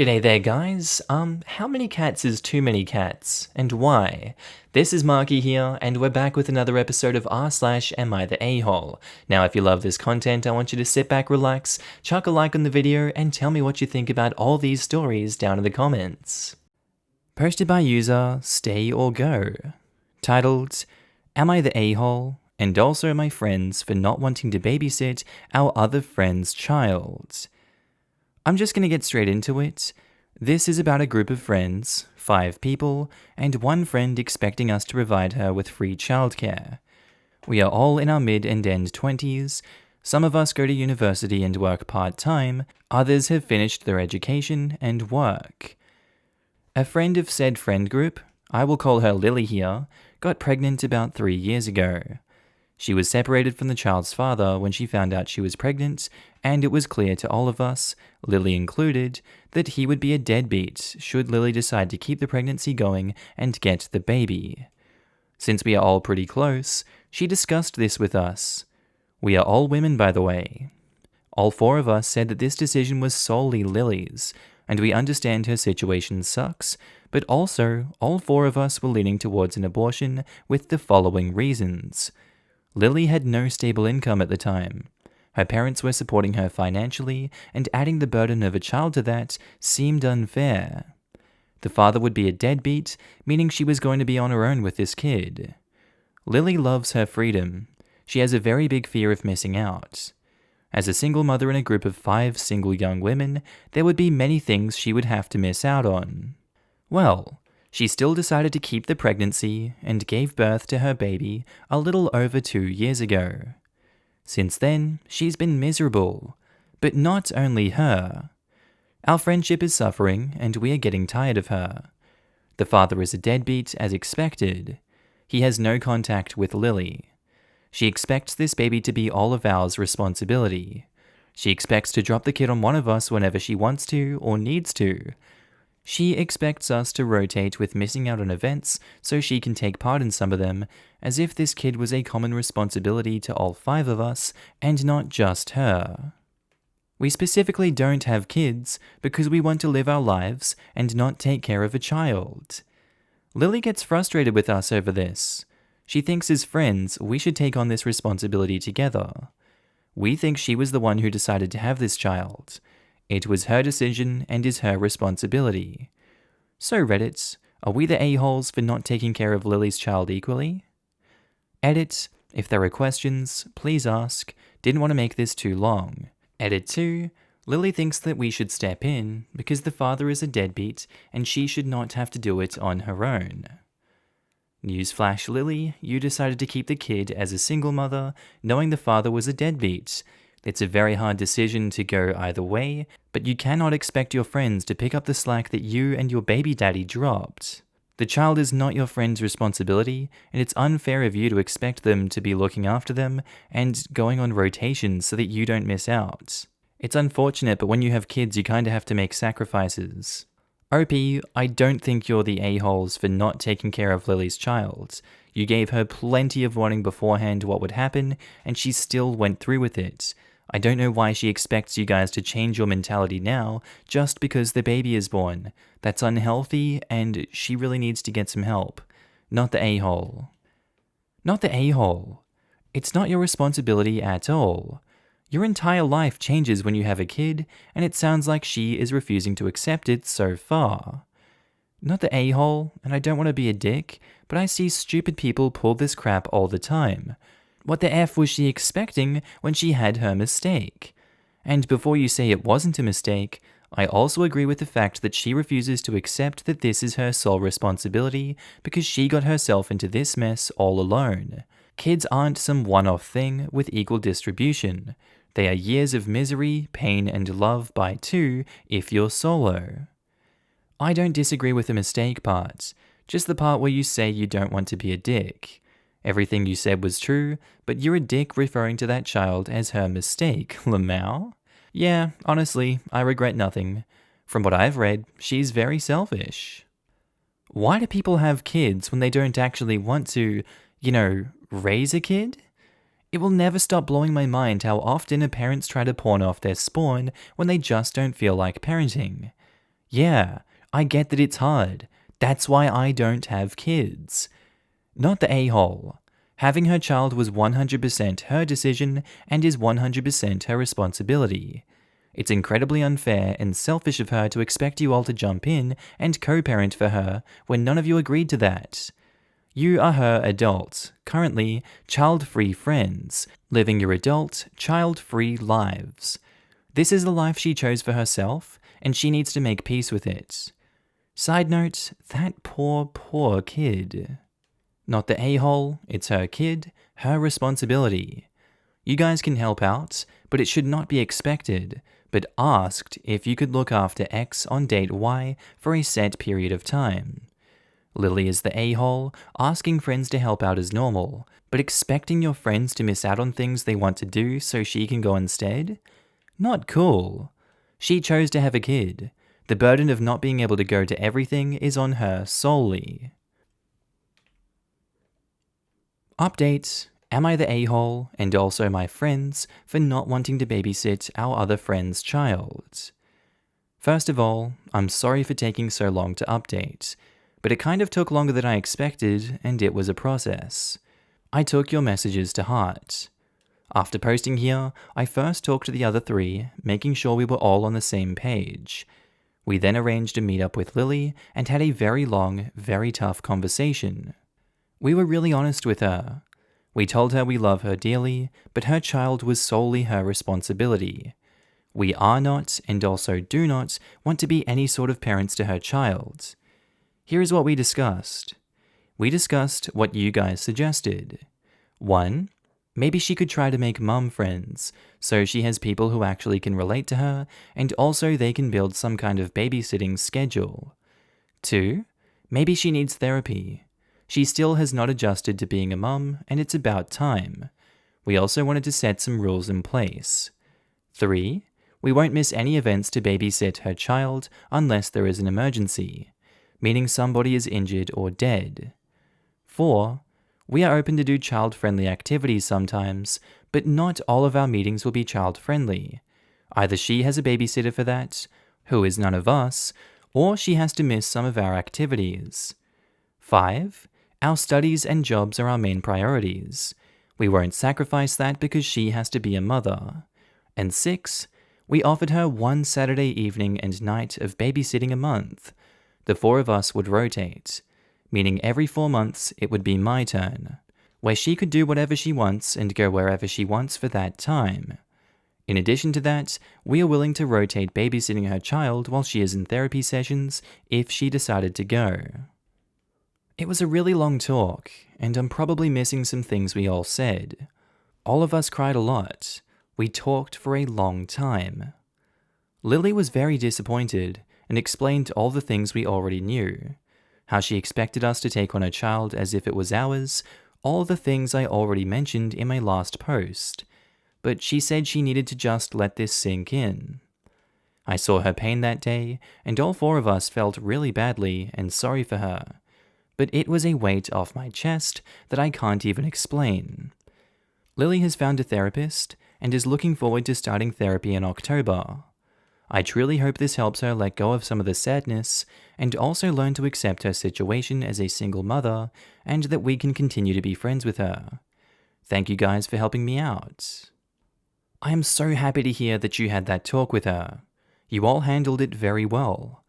G'day there guys, how many cats is too many cats, and why? This is Markee here, and we're back with another episode of r/AmiTheA. Now if you love this content, I want you to sit back, relax, chuck a like on the video, and tell me what you think about all these stories down in the comments. Posted by user Stay or Go, titled, Am I the A-hole? And also my friends for not wanting to babysit our other friend's child. I'm just going to get straight into it. This is about a group of friends, 5 people, and one friend expecting us to provide her with free childcare. We are all in our mid and end 20s. Some of us go to university and work part-time, others have finished their education and work. A friend of said friend group, I will call her Lily here, got pregnant about 3 years ago. She was separated from the child's father when she found out she was pregnant, and it was clear to all of us, Lily included, that he would be a deadbeat should Lily decide to keep the pregnancy going and get the baby. Since we are all pretty close, she discussed this with us. We are all women, by the way. All 4 of us said that this decision was solely Lily's, and we understand her situation sucks, but also all 4 of us were leaning towards an abortion with the following reasons. Lily had no stable income at the time. Her parents were supporting her financially, and adding the burden of a child to that seemed unfair. The father would be a deadbeat, meaning she was going to be on her own with this kid. Lily loves her freedom. She has a very big fear of missing out. As a single mother in a group of 5 single young women, there would be many things she would have to miss out on. Well, she still decided to keep the pregnancy and gave birth to her baby a little over 2 years ago. Since then, she's been miserable, but not only her. Our friendship is suffering and we are getting tired of her. The father is a deadbeat as expected. He has no contact with Lily. She expects this baby to be all of ours responsibility. She expects to drop the kid on one of us whenever she wants to or needs to. She expects us to rotate with missing out on events so she can take part in some of them, as if this kid was a common responsibility to all 5 of us and not just her. We specifically don't have kids because we want to live our lives and not take care of a child. Lily gets frustrated with us over this. She thinks as friends we should take on this responsibility together. We think she was the one who decided to have this child. It was her decision and is her responsibility. So Reddit, are we the a-holes for not taking care of Lily's child equally? Edit, if there are questions, please ask. Didn't want to make this too long. Edit 2, Lily thinks that we should step in because the father is a deadbeat and she should not have to do it on her own. Newsflash Lily, you decided to keep the kid as a single mother, knowing the father was a deadbeat. It's a very hard decision to go either way, but you cannot expect your friends to pick up the slack that you and your baby daddy dropped. The child is not your friend's responsibility, and it's unfair of you to expect them to be looking after them and going on rotations so that you don't miss out. It's unfortunate, but when you have kids, you kinda have to make sacrifices. OP, I don't think you're the a-holes for not taking care of Lily's child. You gave her plenty of warning beforehand what would happen, and she still went through with it. I don't know why she expects you guys to change your mentality now just because the baby is born. That's unhealthy, and she really needs to get some help. Not the a-hole. Not the a-hole. It's not your responsibility at all. Your entire life changes when you have a kid, and it sounds like she is refusing to accept it so far. Not the a-hole, and I don't want to be a dick, but I see stupid people pull this crap all the time. What the F was she expecting when she had her mistake? And before you say it wasn't a mistake, I also agree with the fact that she refuses to accept that this is her sole responsibility because she got herself into this mess all alone. Kids aren't some one-off thing with equal distribution. They are years of misery, pain, and love by 2 if you're solo. I don't disagree with the mistake part, just the part where you say you don't want to be a dick. Everything you said was true, but you're a dick referring to that child as her mistake, Lamau? Yeah, honestly, I regret nothing. From what I've read, she's very selfish. Why do people have kids when they don't actually want to, raise a kid? It will never stop blowing my mind how often parents try to pawn off their spawn when they just don't feel like parenting. Yeah, I get that it's hard. That's why I don't have kids. Not the a-hole. Having her child was 100% her decision and is 100% her responsibility. It's incredibly unfair and selfish of her to expect you all to jump in and co-parent for her when none of you agreed to that. You are her adult, currently child-free friends, living your adult, child-free lives. This is the life she chose for herself, and she needs to make peace with it. Side note, that poor kid. Not the a-hole, it's her kid, her responsibility. You guys can help out, but it should not be expected, but asked if you could look after X on date Y for a set period of time. Lily is the a-hole, asking friends to help out is normal, but expecting your friends to miss out on things they want to do so she can go instead? Not cool. She chose to have a kid. The burden of not being able to go to everything is on her solely. Update: am I the a-hole and also my friends for not wanting to babysit our other friend's child? First of all, I'm sorry for taking so long to update, but it kind of took longer than I expected and it was a process. I took your messages to heart. After posting here, I first talked to the other three, making sure we were all on the same page. We then arranged a meetup with Lily and had a very long, very tough conversation. We were really honest with her. We told her we love her dearly, but her child was solely her responsibility. We are not, and also do not, want to be any sort of parents to her child. Here is what we discussed. We discussed what you guys suggested. 1. Maybe she could try to make mum friends, so she has people who actually can relate to her, and also they can build some kind of babysitting schedule. 2. Maybe she needs therapy. She still has not adjusted to being a mum, and it's about time. We also wanted to set some rules in place. 3. We won't miss any events to babysit her child unless there is an emergency, meaning somebody is injured or dead. 4. We are open to do child-friendly activities sometimes, but not all of our meetings will be child-friendly. Either she has a babysitter for that, who is none of us, or she has to miss some of our activities. 5. Our studies and jobs are our main priorities. We won't sacrifice that because she has to be a mother. And 6. We offered her one Saturday evening and night of babysitting a month. The 4 of us would rotate, meaning every 4 months it would be my turn, where she could do whatever she wants and go wherever she wants for that time. In addition to that, we are willing to rotate babysitting her child while she is in therapy sessions if she decided to go. It was a really long talk, and I'm probably missing some things we all said. All of us cried a lot. We talked for a long time. Lily was very disappointed and explained all the things we already knew. How she expected us to take on her child as if it was ours, all the things I already mentioned in my last post. But she said she needed to just let this sink in. I saw her pain that day, and all 4 of us felt really badly and sorry for her. But it was a weight off my chest that I can't even explain. Lily has found a therapist and is looking forward to starting therapy in October. I truly hope this helps her let go of some of the sadness and also learn to accept her situation as a single mother and that we can continue to be friends with her. Thank you guys for helping me out. I am so happy to hear that you had that talk with her. You all handled it very well.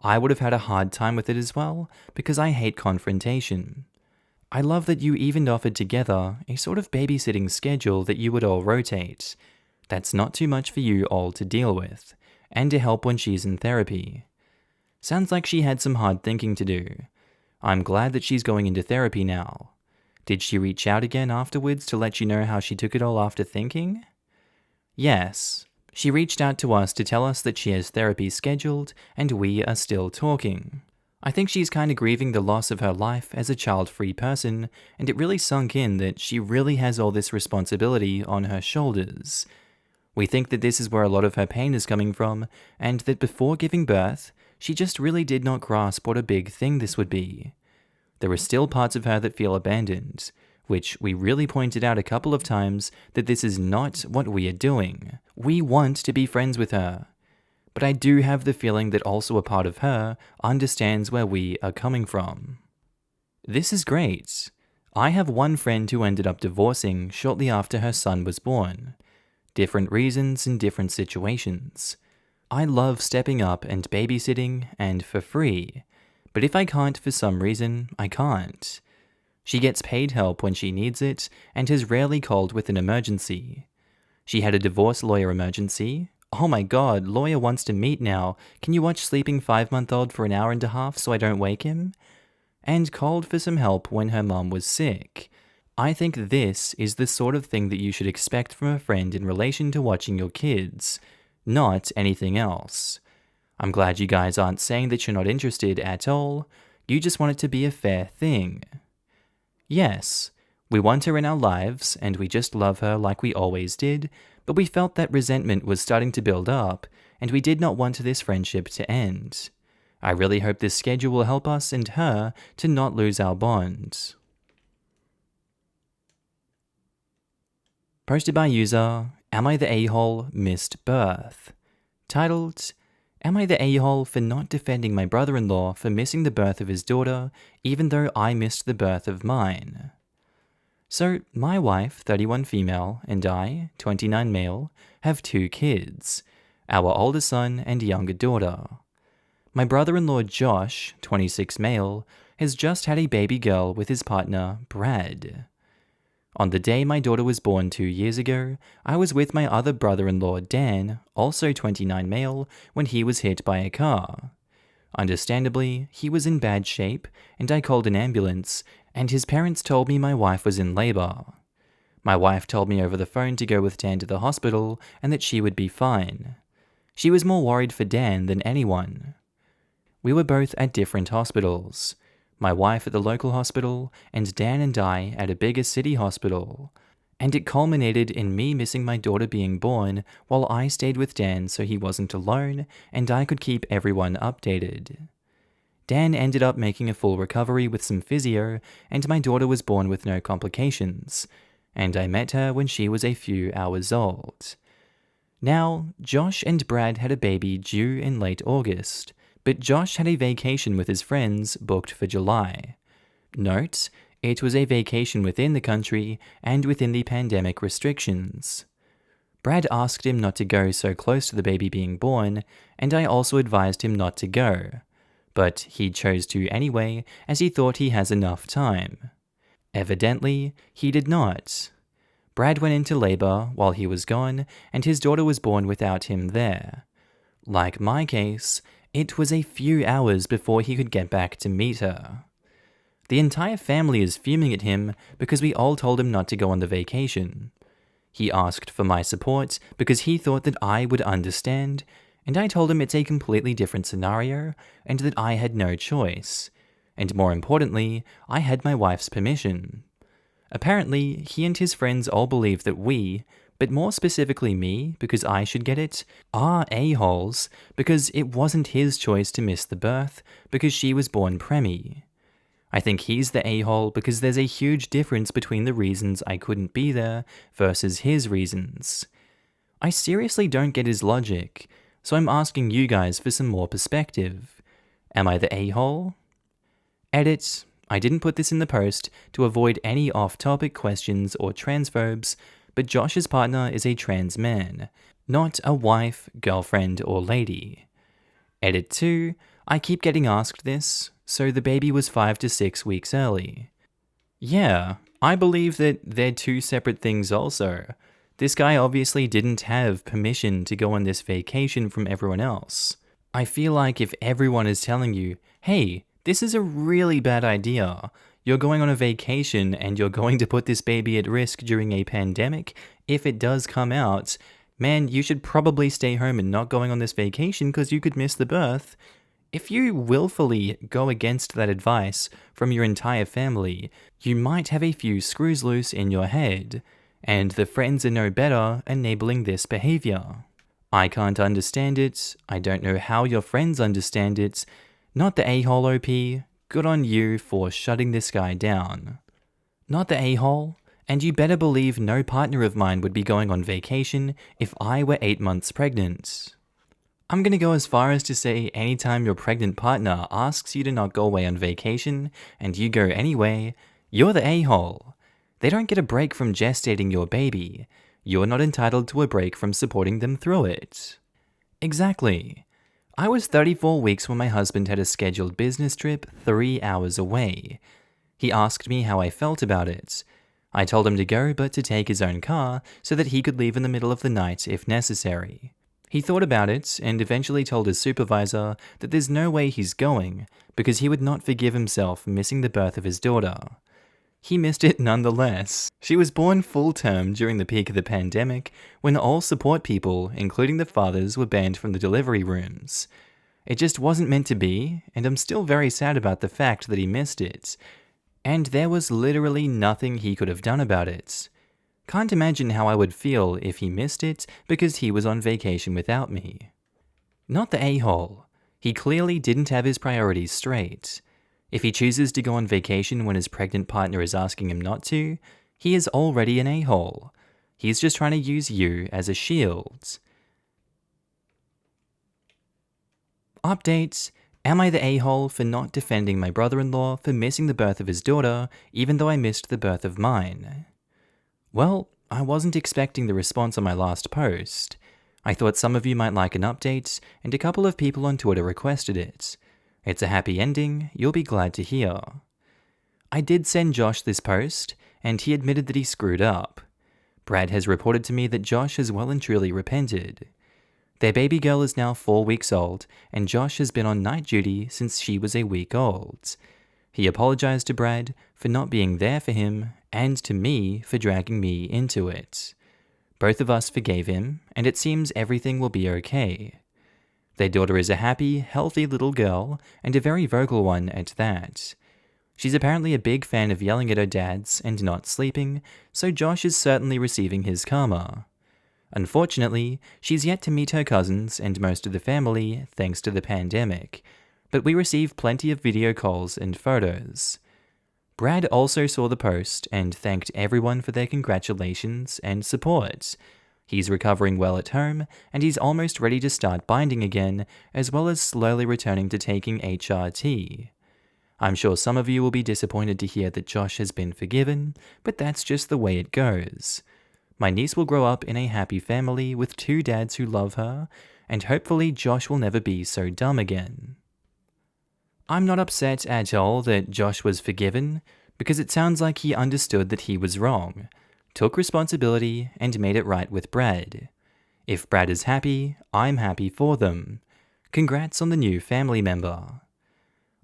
I would have had a hard time with it as well because I hate confrontation. I love that you even offered together a sort of babysitting schedule that you would all rotate. That's not too much for you all to deal with, and to help when she's in therapy. Sounds like she had some hard thinking to do. I'm glad that she's going into therapy now. Did she reach out again afterwards to let you know how she took it all after thinking? Yes, she reached out to us to tell us that she has therapy scheduled and we are still talking. I think she's kind of grieving the loss of her life as a child-free person, and it really sunk in that she really has all this responsibility on her shoulders. We think that this is where a lot of her pain is coming from, and that before giving birth, she just really did not grasp what a big thing this would be. There are still parts of her that feel abandoned, which we really pointed out a couple of times that this is not what we are doing. We want to be friends with her. but I do have the feeling that also a part of her understands where we are coming from. This is great. I have one friend who ended up divorcing shortly after her son was born. Different reasons in different situations. I love stepping up and babysitting, and for free. But if I can't for some reason, I can't. She gets paid help when she needs it, and has rarely called with an emergency. She had a divorce lawyer emergency. Oh my god, lawyer wants to meet now. Can you watch sleeping 5-month-old for an hour and a half so I don't wake him? And called for some help when her mum was sick. I think this is the sort of thing that you should expect from a friend in relation to watching your kids, not anything else. I'm glad you guys aren't saying that you're not interested at all. You just want it to be a fair thing. Yes, we want her in our lives, and we just love her like we always did, but we felt that resentment was starting to build up, and we did not want this friendship to end. I really hope this schedule will help us and her to not lose our bond. Posted by user, Am I the A-hole missed birth? Titled, Am I the a-hole for not defending my brother-in-law for missing the birth of his daughter, even though I missed the birth of mine? So, my wife, 31 female, and I, 29 male, have 2 kids, our older son and younger daughter. My brother-in-law Josh, 26 male, has just had a baby girl with his partner, Brad. On the day my daughter was born 2 years ago, I was with my other brother-in-law Dan, also 29 male, when he was hit by a car. Understandably, he was in bad shape, and I called an ambulance, and his parents told me my wife was in labor. My wife told me over the phone to go with Dan to the hospital, and that she would be fine. She was more worried for Dan than anyone. We were both at different hospitals. My wife at the local hospital, and Dan and I at a bigger city hospital. And it culminated in me missing my daughter being born while I stayed with Dan so he wasn't alone and I could keep everyone updated. Dan ended up making a full recovery with some physio, and my daughter was born with no complications, and I met her when she was a few hours old. Now, Josh and Brad had a baby due in late August, but Josh had a vacation with his friends booked for July. Note, it was a vacation within the country and within the pandemic restrictions. Brad asked him not to go so close to the baby being born, and I also advised him not to go. But he chose to anyway, as he thought he has enough time. Evidently, he did not. Brad went into labor while he was gone, and his daughter was born without him there. Like my case, it was a few hours before he could get back to meet her. The entire family is fuming at him because we all told him not to go on the vacation. He asked for my support because he thought that I would understand, and I told him it's a completely different scenario and that I had no choice. And more importantly, I had my wife's permission. Apparently, he and his friends all believe that we, but more specifically me, because I should get it, are a-holes because it wasn't his choice to miss the birth because she was born preemie. I think he's the a-hole because there's a huge difference between the reasons I couldn't be there versus his reasons. I seriously don't get his logic, so I'm asking you guys for some more perspective. Am I the a-hole? Edit. I didn't put this in the post to avoid any off-topic questions or transphobes, but Josh's partner is a trans man, not a wife, girlfriend, or lady. Edit 2. I keep getting asked this, so the baby was 5 to 6 weeks early. Yeah, I believe that they're 2 separate things also. This guy obviously didn't have permission to go on this vacation from everyone else. I feel like if everyone is telling you, hey, this is a really bad idea, you're going on a vacation and you're going to put this baby at risk during a pandemic, if it does come out, man, you should probably stay home and not going on this vacation because you could miss the birth. If you willfully go against that advice from your entire family, you might have a few screws loose in your head, and the friends are no better enabling this behavior. I can't understand it, I don't know how your friends understand it, not the a-hole OP, good on you for shutting this guy down. Not the a-hole, and you better believe no partner of mine would be going on vacation if I were 8 months pregnant. I'm gonna go as far as to say anytime your pregnant partner asks you to not go away on vacation and you go anyway, you're the a-hole. They don't get a break from gestating your baby. You're not entitled to a break from supporting them through it. Exactly. I was 34 weeks when my husband had a scheduled business trip 3 hours away. He asked me how I felt about it. I told him to go, but to take his own car so that he could leave in the middle of the night if necessary. He thought about it and eventually told his supervisor that there's no way he's going because he would not forgive himself missing the birth of his daughter. He missed it nonetheless. She was born full term during the peak of the pandemic when all support people, including the fathers, were banned from the delivery rooms. It just wasn't meant to be, and I'm still very sad about the fact that he missed it. And there was literally nothing he could have done about it. Can't imagine how I would feel if he missed it because he was on vacation without me. Not the a-hole. He clearly didn't have his priorities straight. If he chooses to go on vacation when his pregnant partner is asking him not to, he is already an a-hole. He's just trying to use you as a shield. Update. Am I the a-hole for not defending my brother-in-law for missing the birth of his daughter, even though I missed the birth of mine? Well, I wasn't expecting the response on my last post. I thought some of you might like an update, and a couple of people on Twitter requested it. It's a happy ending, you'll be glad to hear. I did send Josh this post, and he admitted that he screwed up. Brad has reported to me that Josh has well and truly repented. Their baby girl is now 4 weeks old, and Josh has been on night duty since she was a week old. He apologized to Brad for not being there for him, and to me for dragging me into it. Both of us forgave him, and it seems everything will be okay. Their daughter is a happy, healthy little girl, and a very vocal one at that. She's apparently a big fan of yelling at her dads and not sleeping, so Josh is certainly receiving his karma. Unfortunately, she's yet to meet her cousins and most of the family thanks to the pandemic, but we receive plenty of video calls and photos. Brad also saw the post and thanked everyone for their congratulations and support. He's recovering well at home, and he's almost ready to start binding again, as well as slowly returning to taking HRT. I'm sure some of you will be disappointed to hear that Josh has been forgiven, but that's just the way it goes. My niece will grow up in a happy family with 2 dads who love her, and hopefully Josh will never be so dumb again. I'm not upset at all that Josh was forgiven, because it sounds like he understood that he was wrong, took responsibility, and made it right with Brad. If Brad is happy, I'm happy for them. Congrats on the new family member.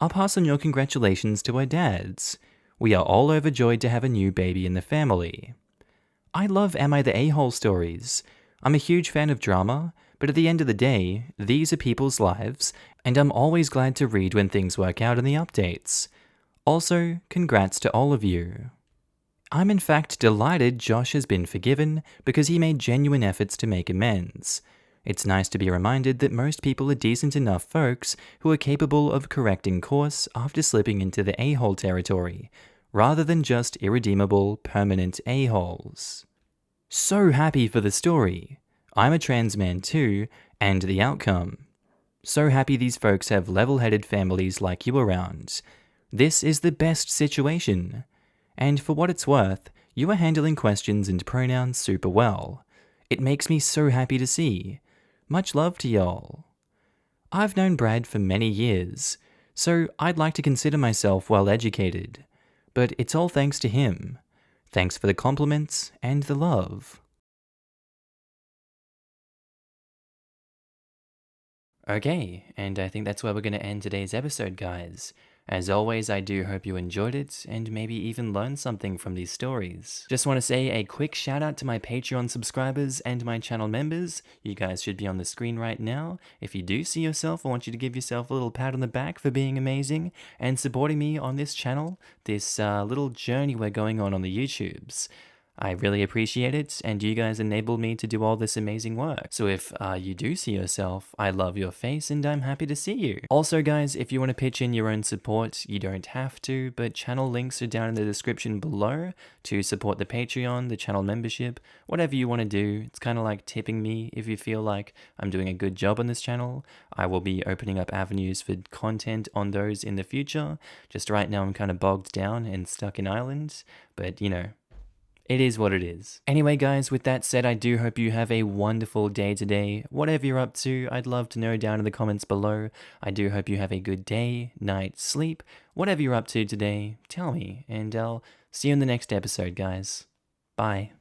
I'll pass on your congratulations to our dads. We are all overjoyed to have a new baby in the family. I love Am I the A-hole stories. I'm a huge fan of drama, but at the end of the day, these are people's lives, and I'm always glad to read when things work out in the updates. Also, congrats to all of you. I'm in fact delighted Josh has been forgiven because he made genuine efforts to make amends. It's nice to be reminded that most people are decent enough folks who are capable of correcting course after slipping into the a-hole territory, rather than just irredeemable, permanent a-holes. So happy for the story. I'm a trans man too, and the outcome. So happy these folks have level-headed families like you around. This is the best situation. And for what it's worth, you are handling questions and pronouns super well. It makes me so happy to see. Much love to y'all. I've known Brad for many years, so I'd like to consider myself well educated. But it's all thanks to him. Thanks for the compliments and the love. Okay, and I think that's where we're going to end today's episode, guys. As always, I do hope you enjoyed it, and maybe even learned something from these stories. Just want to say a quick shout out to my Patreon subscribers and my channel members. You guys should be on the screen right now. If you do see yourself, I want you to give yourself a little pat on the back for being amazing and supporting me on this channel, this little journey we're going on the YouTubes. I really appreciate it, and you guys enabled me to do all this amazing work. So if you do see yourself, I love your face and I'm happy to see you. Also guys, if you want to pitch in your own support, you don't have to, but channel links are down in the description below to support the Patreon, the channel membership, whatever you want to do. It's kind of like tipping me if you feel like I'm doing a good job on this channel. I will be opening up avenues for content on those in the future. Just right now I'm kind of bogged down and stuck in Ireland, but you know, it is what it is. Anyway guys, with that said, I do hope you have a wonderful day today. Whatever you're up to, I'd love to know down in the comments below. I do hope you have a good day, night, sleep. Whatever you're up to today, tell me, and I'll see you in the next episode, guys. Bye.